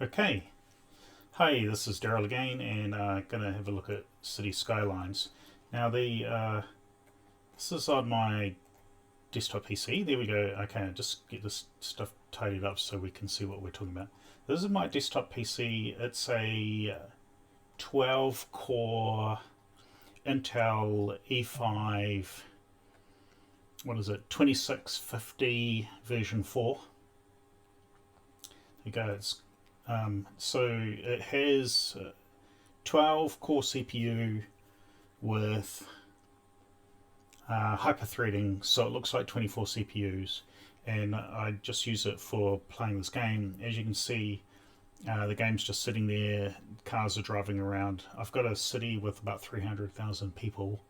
Okay, hi, this is Daryl again, and gonna have a look at City Skylines. Now this is on my desktop PC. There we go. Okay, just get this stuff tidied up so we can see what we're talking about. This is my desktop PC. It's a 12 core Intel E5. What is it? 2650 version 4. There you go. So it has 12 core CPU with hyper-threading, so it looks like 24 CPUs, and I just use it for playing this game. As you can see, the game's just sitting there, cars are driving around. I've got a city with about 300,000 people,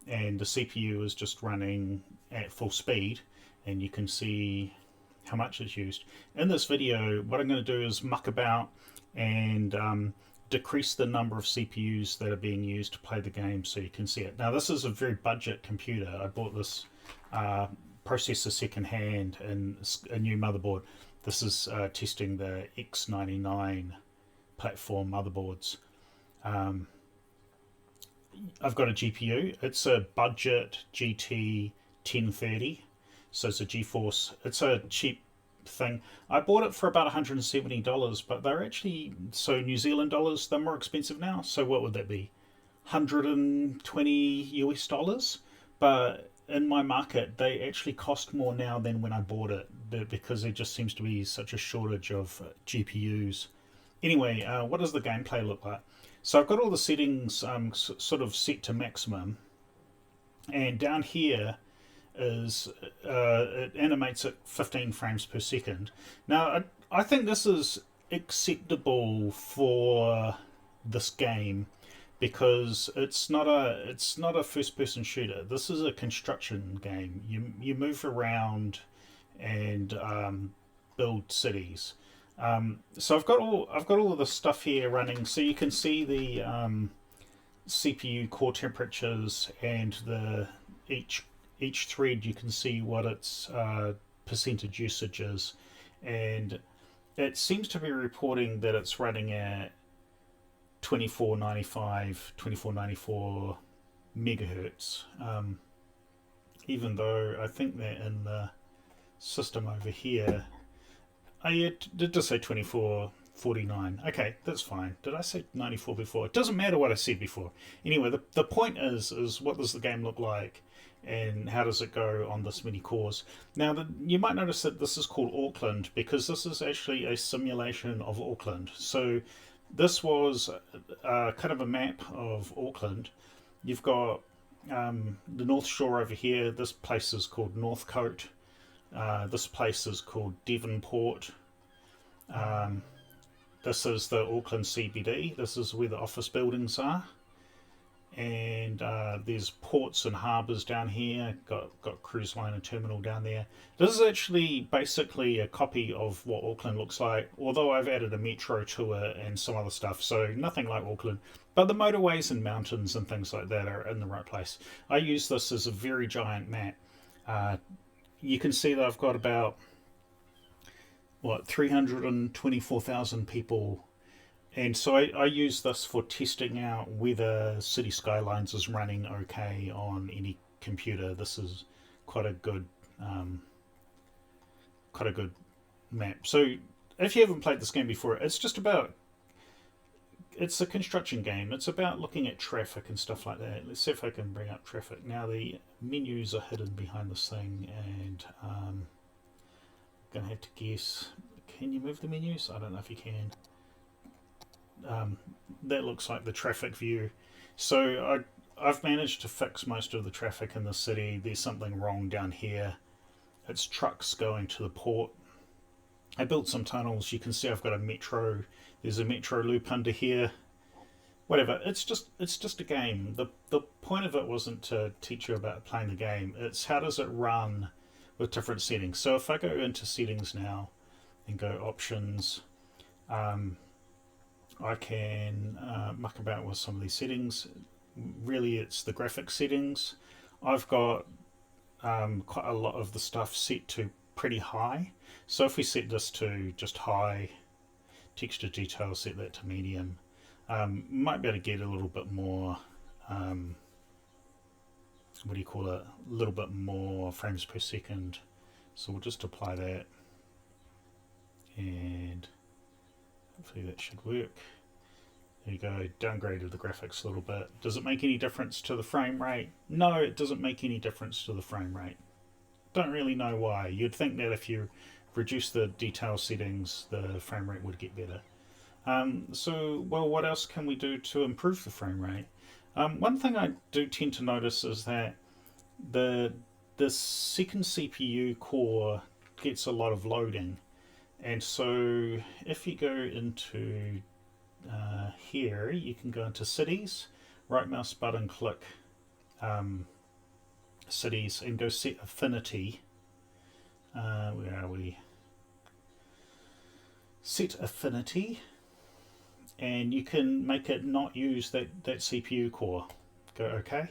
and the CPU is just running at full speed, and you can see how much it's used. In this video, what I'm going to do is muck about and decrease the number of CPUs that are being used to play the game so you can see it. Now, this is a very budget computer. I bought this processor second hand and a new motherboard. This is testing the X99 platform motherboards. I've got a GPU. It's a budget GT 1030. So it's a GeForce. It's a cheap thing. I bought it for about $170, but they're actually, so New Zealand dollars, they're more expensive now. So what would that be? 120 US dollars. But in my market, they actually cost more now than when I bought it because there just seems to be such a shortage of GPUs. Anyway, what does the gameplay look like? So I've got all the settings sort of set to maximum, and down here is it animates at 15 frames per second. Now, I think this is acceptable for this game because it's not a first person shooter. This is a construction game. You move around and build cities. So I've got all of the stuff here running, so you can see the CPU core temperatures and the each thread. You can see what its percentage usage is, and it seems to be reporting that it's running at 2494 megahertz. Even though I think that in the system over here, yeah, did just say 2449. Okay, that's fine. Did I say 94 before? It doesn't matter what I said before. Anyway, the point is what does the game look like, and how does it go on this many cores? Now, you might notice that this is called Auckland because this is actually a simulation of Auckland. So this was kind of a map of Auckland. You've got the North Shore over here. This place is called Northcote. This place is called Devonport. Um, this is the Auckland CBD. This is where the office buildings are. And there's ports and harbours down here. Got cruise liner terminal down there. This is actually basically a copy of what Auckland looks like, although I've added a metro to it and some other stuff, so nothing like Auckland. But the motorways and mountains and things like that are in the right place. I use this as a very giant map. You can see that I've got about 324,000 people, and so I use this for testing out whether City Skylines is running okay on any computer. This is quite a good um, quite a good map. So if you haven't played this game before, it's a construction game. It's about looking at traffic and stuff like that. Let's see if I can bring up traffic. Now the menus are hidden behind this thing, and I'm gonna have to guess. Can you move the menus? I don't know if you can. That looks like the traffic view. So I've managed to fix most of the traffic in the city. There's something wrong down here. It's trucks going to the port. I built some tunnels. You can see I've got a metro. There's a metro loop under here. Whatever. It's just a game. The point of it wasn't to teach you about playing the game. It's how does it run with different settings. So if I go into settings now and go options, I can muck about with some of these settings. Really, it's the graphics settings. I've got quite a lot of the stuff set to pretty high. So if we set this to just high, texture detail, set that to medium. Might be able to get a little bit more, what do you call it, a little bit more frames per second. So we'll just apply that, and hopefully that should work. There you go, downgraded the graphics a little bit. Does it make any difference to the frame rate? No, it doesn't make any difference to the frame rate. Don't really know why. You'd think that if you reduce the detail settings, the frame rate would get better. So, well, what else can we do to improve the frame rate? One thing I do tend to notice is that the second CPU core gets a lot of loading, and so if you go into here, you can go into cities, right mouse button click cities, and go set affinity. Where are we? Set affinity, and you can make it not use that CPU core. Go OK.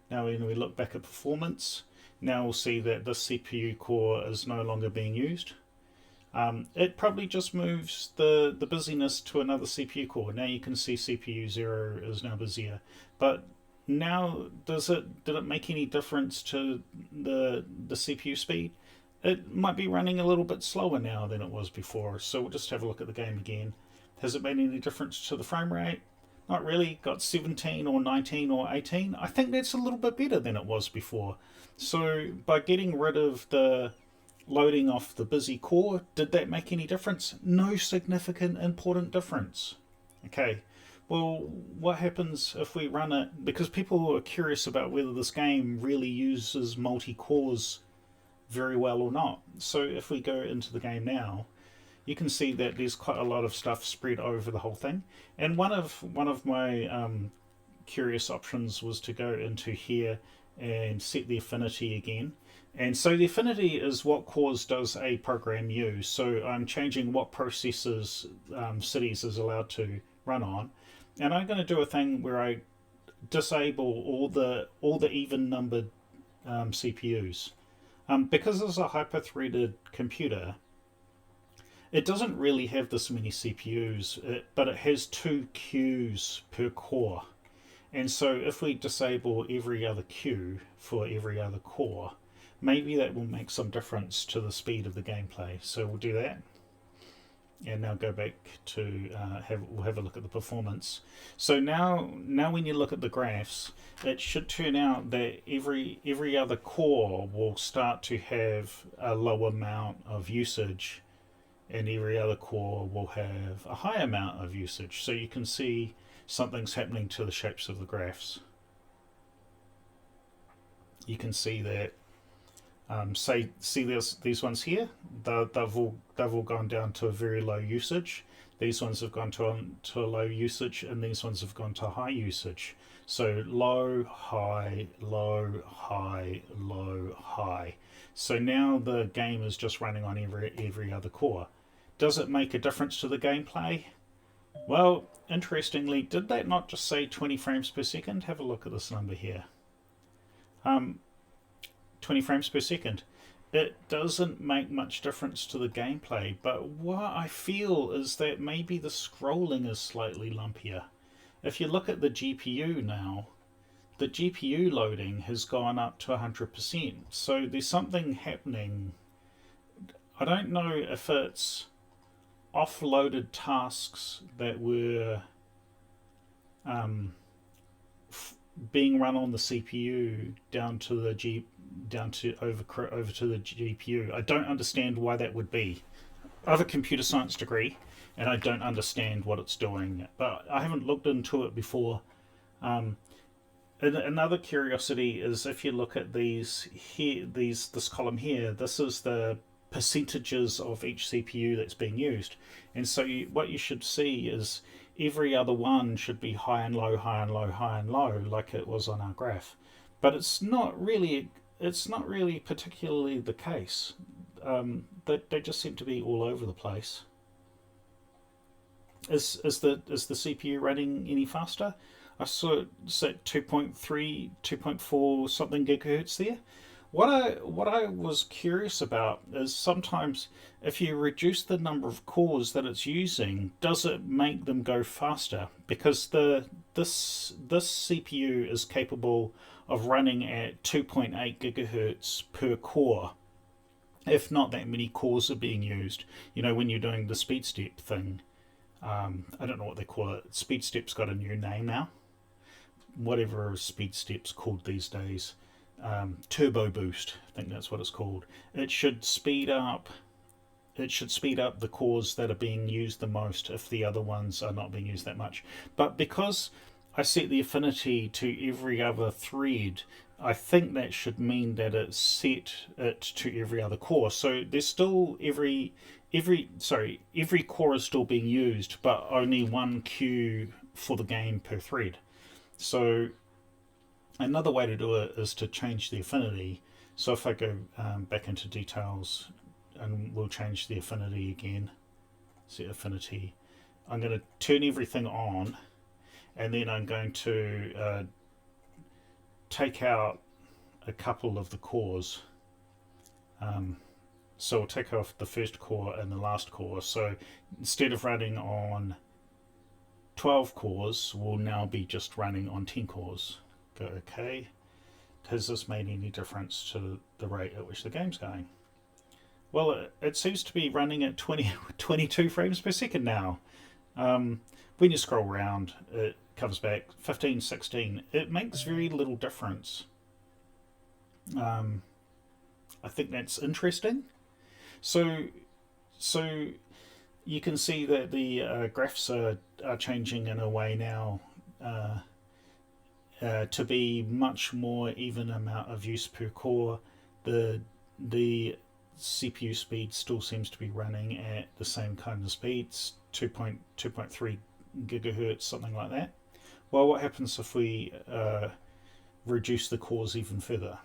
Now when we look back at performance, now we'll see that this CPU core is no longer being used. It probably just moves the busyness to another CPU core. Now you can see CPU 0 is now busier. But now did it make any difference to the CPU speed? It might be running a little bit slower now than it was before. So we'll just have a look at the game again. Has it made any difference to the frame rate? Not really. Got 17 or 19 or 18. I think that's a little bit better than it was before. So by getting rid of the loading off the busy core, did that make any difference? No significant important difference. Okay, well, what happens if we run it? Because people are curious about whether this game really uses multi-cores very well or not. So if we go into the game now, you can see that there's quite a lot of stuff spread over the whole thing. And one of my curious options was to go into here and set the affinity again. And so the affinity is what cores does a program use. So I'm changing what processors cities is allowed to run on. And I'm going to do a thing where I disable all the even numbered CPUs. Because it's a hyper-threaded computer, it doesn't really have this many CPUs, but it has 2 queues per core. And so if we disable every other queue for every other core, maybe that will make some difference to the speed of the gameplay. So we'll do that. And now go back to we'll have a look at the performance. So now when you look at the graphs, it should turn out that every other core will start to have a low amount of usage, and every other core will have a high amount of usage. So you can see something's happening to the shapes of the graphs. You can see that see these ones here, they've all gone down to a very low usage. These ones have gone to a low usage, and these ones have gone to high usage. So low, high, low, high, low, high. So now the game is just running on every other core. Does it make a difference to the gameplay? Well, interestingly, did that not just say 20 frames per second? Have a look at this number here. 20 frames per second. It doesn't make much difference to the gameplay, but what I feel is that maybe the scrolling is slightly lumpier. If you look at the GPU now, the GPU loading has gone up to 100%. So there's something happening. I don't know if it's offloaded tasks that were being run on the CPU down to over to the GPU. I don't understand why that would be. I have a computer science degree, and I don't understand what it's doing, but I haven't looked into it before. Another curiosity is if you look at this column here, this is the percentages of each CPU that's being used, and so what you should see is every other one should be high and low, high and low, high and low, like it was on our graph. But it's not really particularly the case. They just seem to be all over the place. Is the CPU running any faster? I saw it's at 2.3, 2.4 something gigahertz there. what I was curious about is sometimes if you reduce the number of cores that it's using, does it make them go faster? Because this CPU is capable of running at 2.8 gigahertz per core. If not that many cores are being used, you know, when you're doing the speed step thing, I don't know what they call it. Speed step's got a new name now. Whatever speed step's called these days. Turbo boost, I think that's what it's called. It should speed up. It should speed up the cores that are being used the most if the other ones are not being used that much. But because I set the affinity to every other thread, I think that should mean that it's set it to every other core. So there's still every core is still being used, but only one queue for the game per thread. So another way to do it is to change the affinity. So if I go back into details and we'll change the affinity again, set affinity, I'm going to turn everything on, and then I'm going to take out a couple of the cores. So I'll take off the first core and the last core. So instead of running on 12 cores, we'll now be just running on 10 cores. Go OK. Has this made any difference to the rate at which the game's going? Well, it seems to be running at 22 frames per second now. When you scroll around, it comes back 15, 16. It makes very little difference. I think that's interesting. So you can see that the graphs are changing in a way now to be much more even amount of use per core. The CPU speed still seems to be running at the same kind of speeds, 2.3 gigahertz, something like that. Well, what happens if we reduce the cores even further?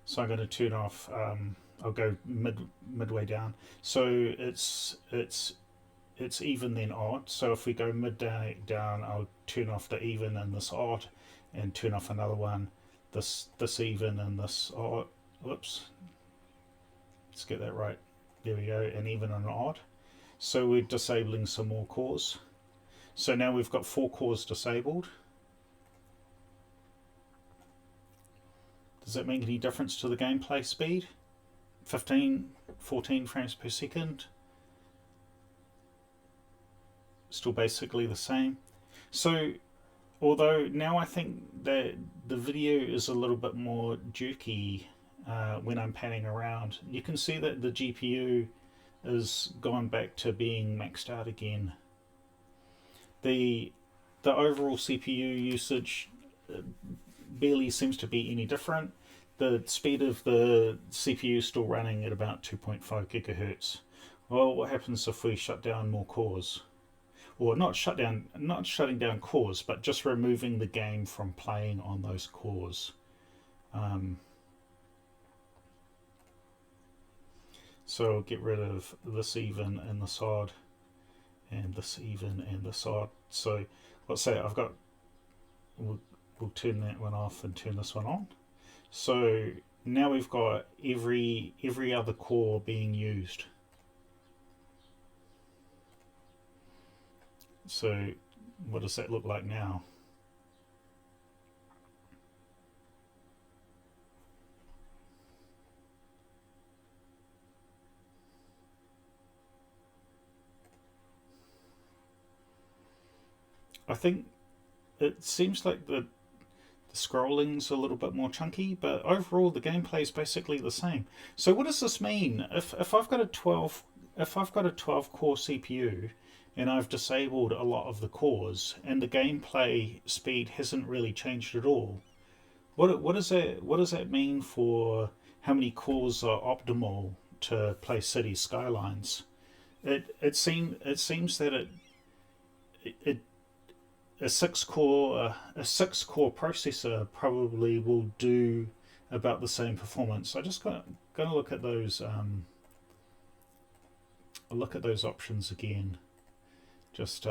So I'm going to turn off. I'll go midway down. So it's even then odd. So if we go midway down, I'll turn off the even and this odd, and turn off another one, this even and this odd. Whoops. Let's get that right. There we go, and even and odd. So we're disabling some more cores. So now we've got 4 cores disabled. Does that make any difference to the gameplay speed? 15, 14 frames per second. Still basically the same. So although now I think that the video is a little bit more jerky when I'm panning around, you can see that the GPU is gone back to being maxed out again. The overall CPU usage barely seems to be any different. The speed of the CPU is still running at about 2.5 gigahertz. Well, what happens if we shut down more cores? Or not shutting down cores, but just removing the game from playing on those cores. So I'll get rid of this even and this odd, and this even and this odd. So let's say I've got, we'll turn that one off and turn this one on. So now we've got every other core being used. So what does that look like now? I think it seems like the scrolling's a little bit more chunky, but overall the gameplay is basically the same. So what does this mean? If I've got a 12 core CPU and I've disabled a lot of the cores and the gameplay speed hasn't really changed at all, what does that mean for how many cores are optimal to play City Skylines? It seems that a 6-core processor probably will do about the same performance. I just got to look at those options again. Just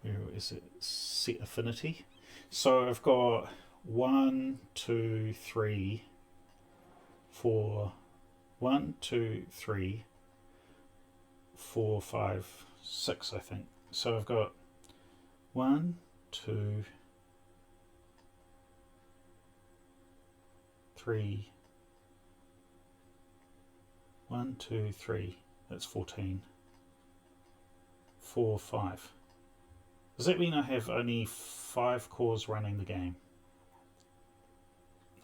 where is it? Set affinity. So I've got 1, 2, 3, 4, 1, 2, 3, 4, 5, 6, I think. So I've got 1, 2, 3, 1, 2, 3. That's 14. 4, 5. Does that mean I have only 5 cores running the game?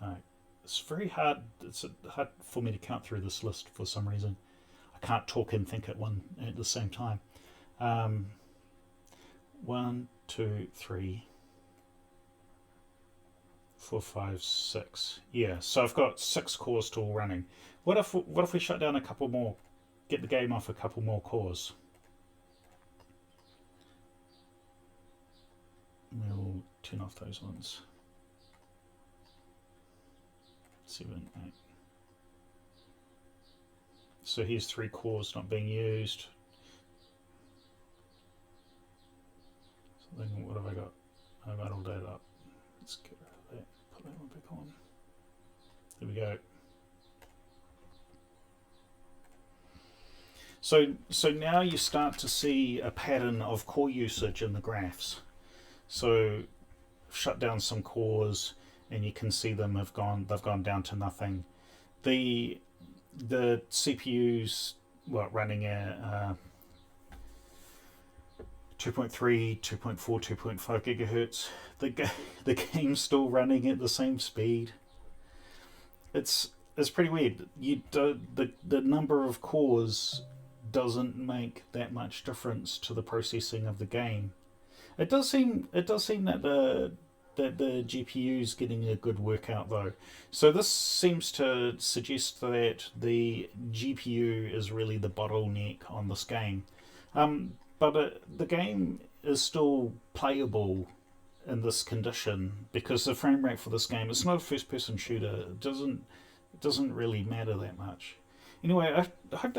No. It's very hard. It's hard for me to count through this list for some reason. I can't talk and think at the same time. 1, 2, 3, 4, 5, 6. Yeah, so I've got 6 cores still running. What if we shut down a couple more? Get the game off a couple more cores. We'll turn off those ones. 7, 8. So here's 3 cores not being used. So then what have I got? I've got all that up. Let's get rid of that. Put that one back on. There we go. So now you start to see a pattern of core usage in the graphs. So shut down some cores, and you can see they've gone down to nothing. The CPU's running at 2.3, 2.4, 2.5 gigahertz. The game's still running at the same speed. It's pretty weird. The number of cores doesn't make that much difference to the processing of the game. It does seem that the GPU's getting a good workout though. So this seems to suggest that the GPU is really the bottleneck on this game. But the game is still playable in this condition because the frame rate for this game, it's not a first person shooter. It doesn't really matter that much. Anyway, I hope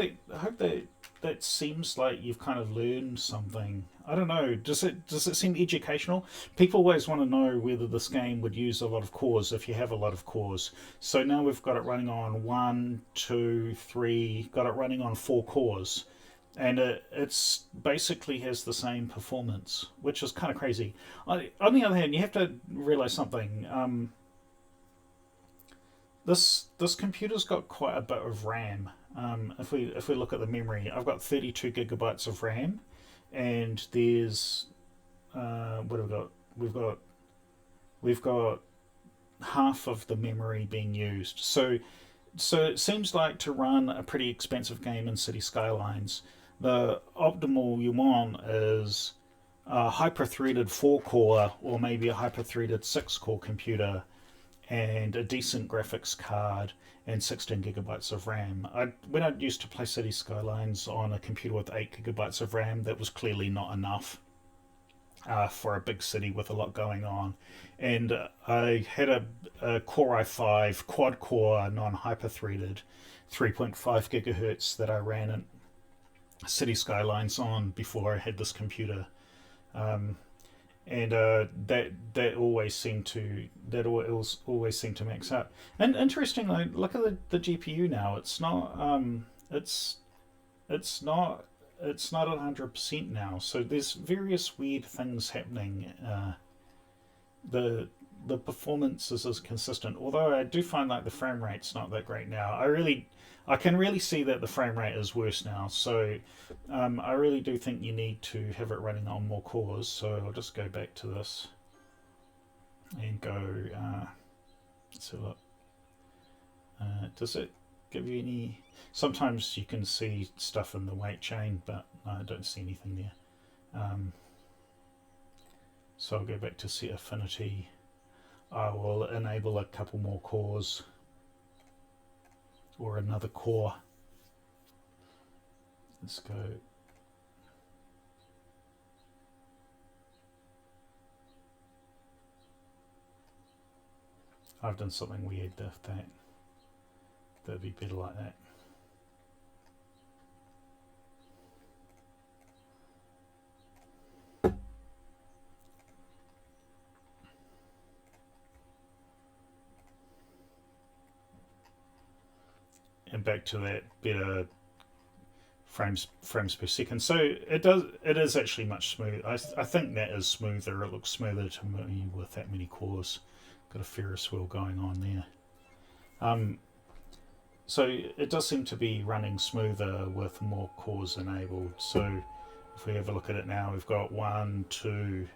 that seems like you've kind of learned something. I don't know. Does it seem educational? People always want to know whether this game would use a lot of cores if you have a lot of cores. So now we've got it running on 1, 2, 3. Got it running on 4 cores, and it's basically has the same performance, which is kind of crazy. On the other hand, you have to realize something. This computer's got quite a bit of RAM. If we look at the memory, I've got 32 gigabytes of RAM, and there's what have we got? We've got half of the memory being used. So it seems like to run a pretty expensive game in City Skylines, the optimal you want is a hyper-threaded 4-core or maybe a hyper-threaded 6-core computer and a decent graphics card and 16 gigabytes of RAM. When I used to play City Skylines on a computer with 8 gigabytes of RAM, that was clearly not enough for a big city with a lot going on. And I had a Core i5 quad-core non-hyper-threaded 3.5 gigahertz that I ran in City Skylines on before I had this computer. And that always seemed to max out. And interestingly, look at the GPU now. It's not not 100% now. So there's various weird things happening. The performance is consistent, although I do find like the frame rate's not that great now. I can really see that the frame rate is worse now. So I really do think you need to have it running on more cores. So I'll just go back to this and go. Let's have a look. Does it give you any? Sometimes you can see stuff in the weight chain, but no, I don't see anything there. So I'll go back to set affinity. I will enable a couple more cores or another core. Let's go. I've done something weird with that. That'd be better like that. and back to that better frames per second. So it is actually much smoother. I think that is smoother. It looks smoother to me with that many cores. Got a Ferris wheel going on there. So it does seem to be running smoother with more cores enabled. So if we have a look at it now, we've got 1, 2,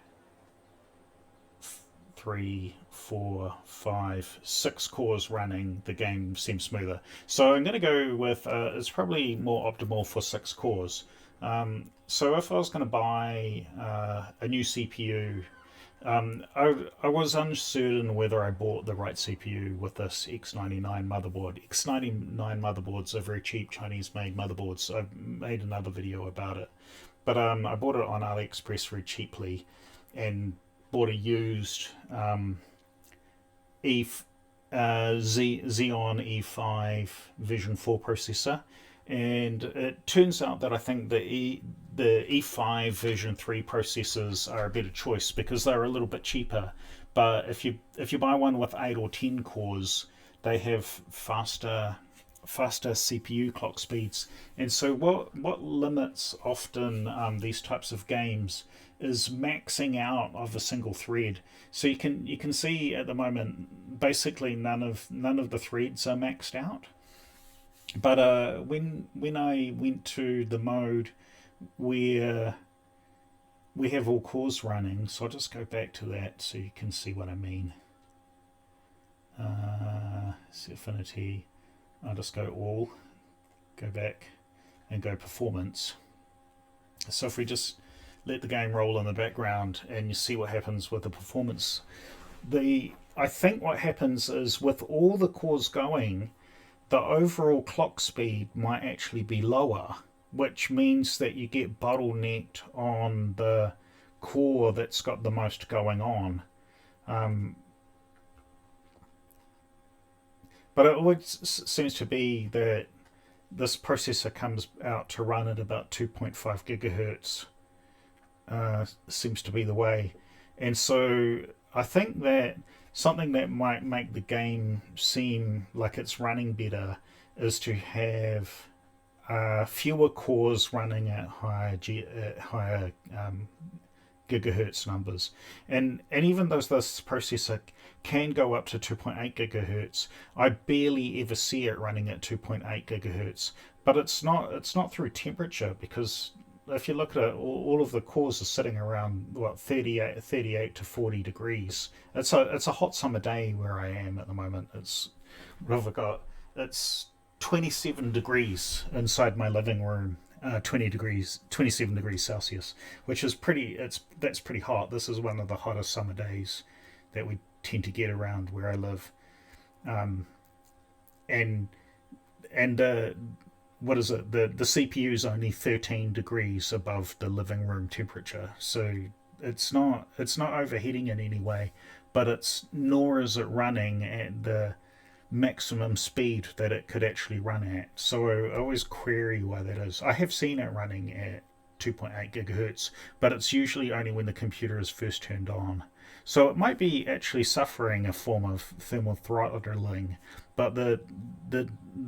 3, 4, 5, 6 cores running. The game seems smoother. So I'm going to go with it's probably more optimal for 6 cores. So if I was going to buy a new CPU, I was uncertain whether I bought the right CPU with this X99 motherboard. X99 motherboards are very cheap Chinese-made motherboards. I've made another video about it. But I bought it on Aliexpress very cheaply and bought a used Xeon E5 Vision 4 processor. And it turns out that I think the E5 Version 3 processors are a better choice because they're a little bit cheaper. But if you buy one with 8 or 10 cores, they have faster CPU clock speeds. And so what limits often these types of games is maxing out of a single thread. So you can see at the moment basically none of the threads are maxed out. But when I went to the mode where we have all cores running, so I'll just go back to that so you can see what I mean. Affinity. I'll just go all, go back, and go performance. So if we just let the game roll in the background and you see what happens with the performance, I think what happens is with all the cores going, the overall clock speed might actually be lower, which means that you get bottlenecked on the core that's got the most going on. But it always seems to be that this processor comes out to run at about 2.5 gigahertz. Seems to be the way. And so I think that something that might make the game seem like it's running better is to have fewer cores running at higher gigahertz numbers. And even though this processor can go up to 2.8 gigahertz, I barely ever see it running at 2.8 gigahertz. But it's not through temperature, because if you look at it, all of the cores are sitting around 38 to 40 degrees. It's a hot summer day where I am at the moment. It's 27 degrees inside my living room. 27 degrees Celsius, which is that's pretty hot. This is one of the hottest summer days that we tend to get around where I live. What is it? The CPU is only 13 degrees above the living room temperature, so it's not overheating in any way, but nor is it running at the maximum speed that it could actually run at. So I always query why that is. I have seen it running at 2.8 gigahertz, but it's usually only when the computer is first turned on. So it might be actually suffering a form of thermal throttling, but the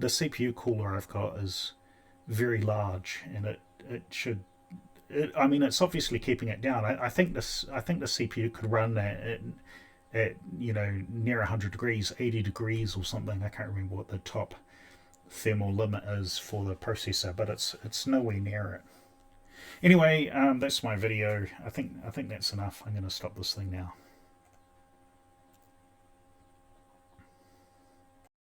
CPU cooler I've got is very large, and it should. I mean, it's obviously keeping it down. I think the CPU could run at near 100 degrees, 80 degrees or something. I can't remember what the top thermal limit is for the processor, but it's nowhere near it. Anyway, that's my video. I think that's enough. I'm going to stop this thing now.